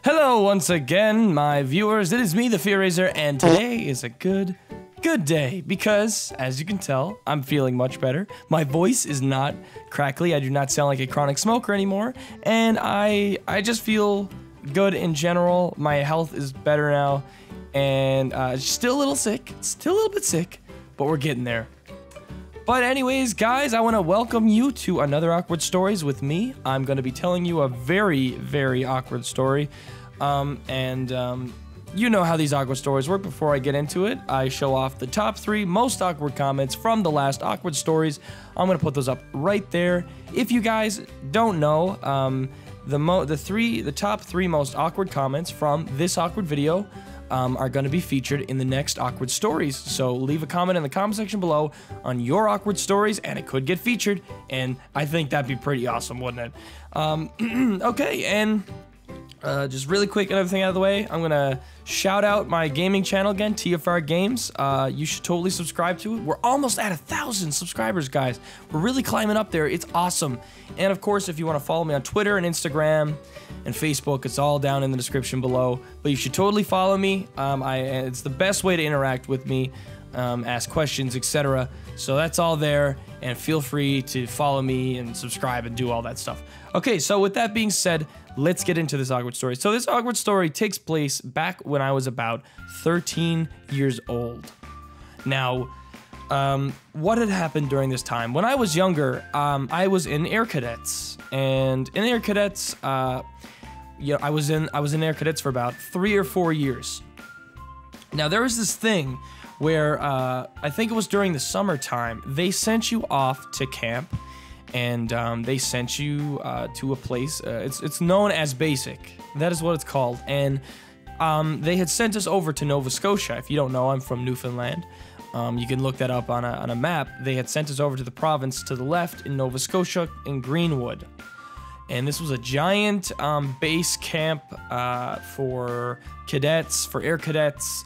Hello once again, my viewers. It is me, the Fear Raiser, and today is a good day because, as you can tell, I'm feeling much better. My voice is not crackly. I do not sound like a chronic smoker anymore, and I just feel good in general. My health is better now, and still a little sick. Still a little bit sick, but we're getting there. But anyways, guys, I want to welcome you to another Awkward Stories with me. I'm going to be telling you a very, very awkward story. You know how these awkward stories work. Before I get into it, I show off the top 3 most awkward comments from the last Awkward Stories. I'm going to put those up right there. If you guys don't know, the top 3 most awkward comments from this awkward video are going to be featured in the next Awkward Stories. So leave a comment in the comment section below on your awkward stories, and it could get featured, and I think that'd be pretty awesome, wouldn't it? Okay, and just really quick, another thing out of the way, I'm going to shout out my gaming channel again, TFR Games. You should totally subscribe to it. We're almost at 1,000 subscribers, guys. We're really climbing up there. It's awesome. And of course, if you want to follow me on Twitter and Instagram and Facebook, it's all down in the description below. But you should totally follow me. It's the best way to interact with me, ask questions, etc. So that's all there, and feel free to follow me and subscribe and do all that stuff. Okay, so with that being said, let's get into this awkward story. So this awkward story takes place back when I was about 13 years old. Now, what had happened during this time? When I was younger, I was in Air Cadets, and in Air Cadets, I was in Air Cadets for about 3 or 4 years. Now there was this thing where I think it was during the summertime, they sent you off to camp. And they sent you to a place, it's known as Basic. That is what it's called. And they had sent us over to Nova Scotia. If you don't know, I'm from Newfoundland. You can look that up on a map. They had sent us over to the province to the left in Nova Scotia in Greenwood. And this was a giant base camp for cadets, for Air Cadets.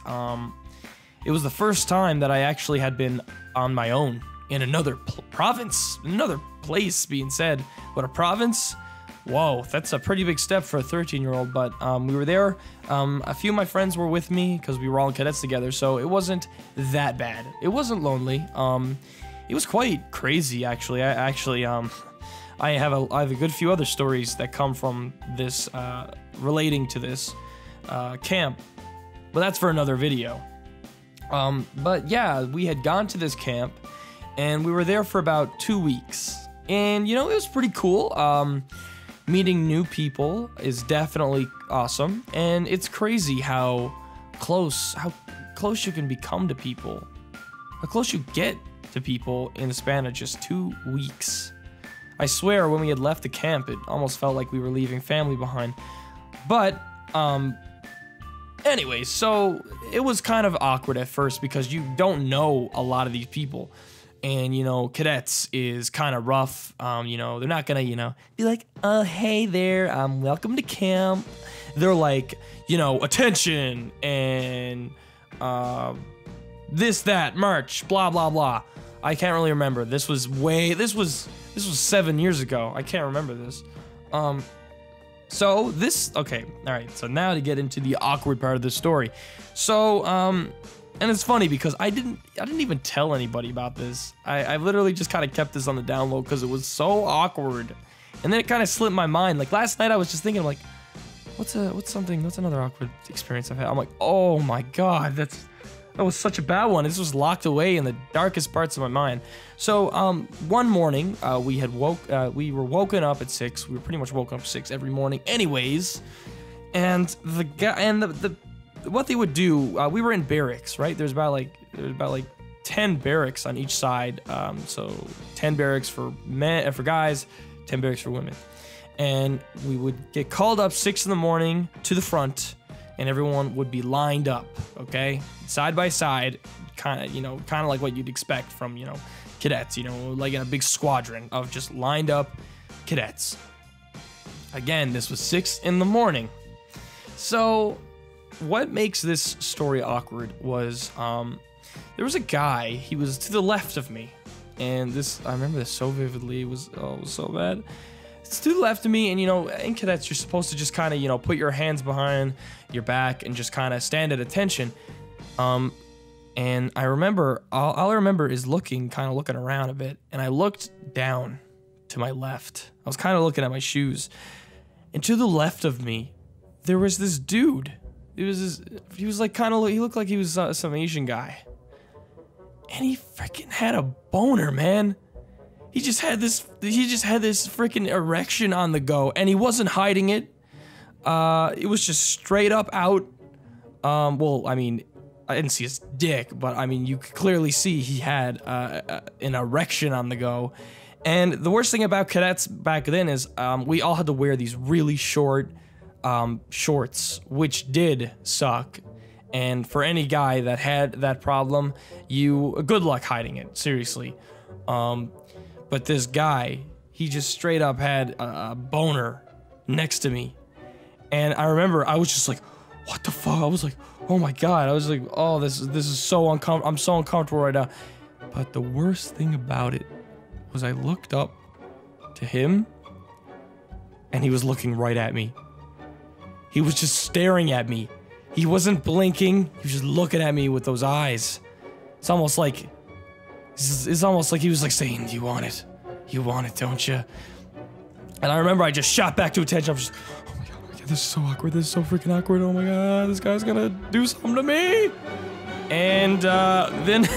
It was the first time that I actually had been on my own in another province, another place being said, but a province, whoa, that's a pretty big step for a 13-year-old, but we were there. A few of my friends were with me because we were all in cadets together, so it wasn't that bad. It wasn't lonely. It was quite crazy, actually. I have a good few other stories that come from this, relating to this camp, but that's for another video. But yeah, we had gone to this camp, and we were there for about 2 weeks. And, you know, it was pretty cool. Meeting new people is definitely awesome. And it's crazy how close you can become to people. How close you get to people in the span of just 2 weeks. I swear, when we had left the camp, it almost felt like we were leaving family behind. But, anyway, so it was kind of awkward at first because you don't know a lot of these people. And, you know, cadets is kind of rough. You know, they're not gonna, you know, be like, hey there, welcome to camp. They're like, you know, attention, and, this, that, march, blah, blah, blah. I can't really remember. This was 7 years ago. I can't remember this. Okay, all right, so now to get into the awkward part of the story. So, and it's funny because I didn't even tell anybody about this. I literally just kind of kept this on the down low because it was so awkward. And then it kind of slipped my mind. Like last night I was just thinking, like, what's another awkward experience I've had? I'm like, oh my God, that was such a bad one. This was locked away in the darkest parts of my mind. So one morning we were woken up at 6. We were pretty much woken up at 6 every morning anyways. And the guy and what they would do, we were in barracks, right? There's about like 10 barracks on each side. So 10 barracks for men, for guys, 10 barracks for women. And we would get called up 6 in the morning to the front, and everyone would be lined up, okay? Side by side, kind of like what you'd expect from, you know, cadets, you know, like in a big squadron of just lined up cadets. Again, this was 6 in the morning. So what makes this story awkward was there was a guy, he was to the left of me, and I remember this so vividly. It was so bad. it's to the left of me, and you know, in cadets, you're supposed to just kind of, you know, put your hands behind your back and just kind of stand at attention. And I remember, all I remember is looking around a bit, and I looked down to my left. I was kind of looking at my shoes, and to the left of me, there was this dude. He was like he looked like he was some Asian guy, and he freaking had a boner, man. He just had this freaking erection on the go, and he wasn't hiding it. It was just straight up out. Well, I mean, I didn't see his dick, but I mean, you could clearly see he had an erection on the go. And the worst thing about cadets back then is we all had to wear these really short shorts, which did suck. And for any guy that had that problem, good luck hiding it, seriously. But this guy, he just straight up had a boner next to me. And I remember I was just like, what the fuck? I was like, oh my God. I was like, oh, this is so uncomfortable. I'm so uncomfortable right now. But the worst thing about it was I looked up to him, and he was looking right at me. He was just staring at me. He wasn't blinking. He was just looking at me with those eyes. It's almost like he was like saying, "You want it? You want it, don't you?" And I remember I just shot back to attention. I was just, oh my God, this is so awkward. This is so freaking awkward. Oh my God, this guy's gonna do something to me. And then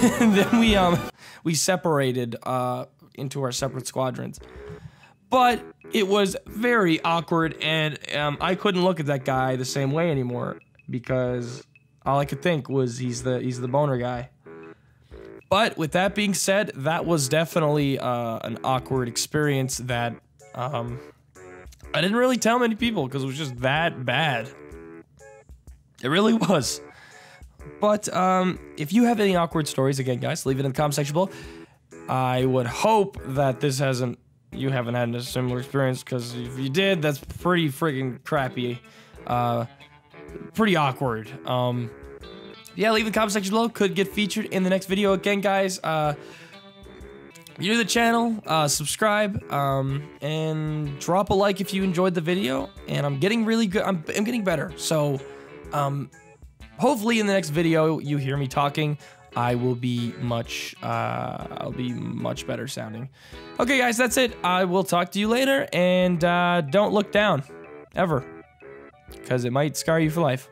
we separated into our separate squadrons. But it was very awkward, and I couldn't look at that guy the same way anymore, because all I could think was he's the boner guy. But with that being said, that was definitely an awkward experience that I didn't really tell many people because it was just that bad. It really was. But if you have any awkward stories, again, guys, leave it in the comment section below. I would hope that you haven't had a similar experience, because if you did, that's pretty freaking crappy. Pretty awkward. Yeah, leave in the comment section below. Could get featured in the next video. Again, guys, if you're new to the channel, subscribe, and drop a like if you enjoyed the video. And I'm getting really good. I'm getting better. So, hopefully in the next video you hear me talking, I will be I'll be much better sounding. Okay, guys, that's it. I will talk to you later, and don't look down, ever, because it might scar you for life.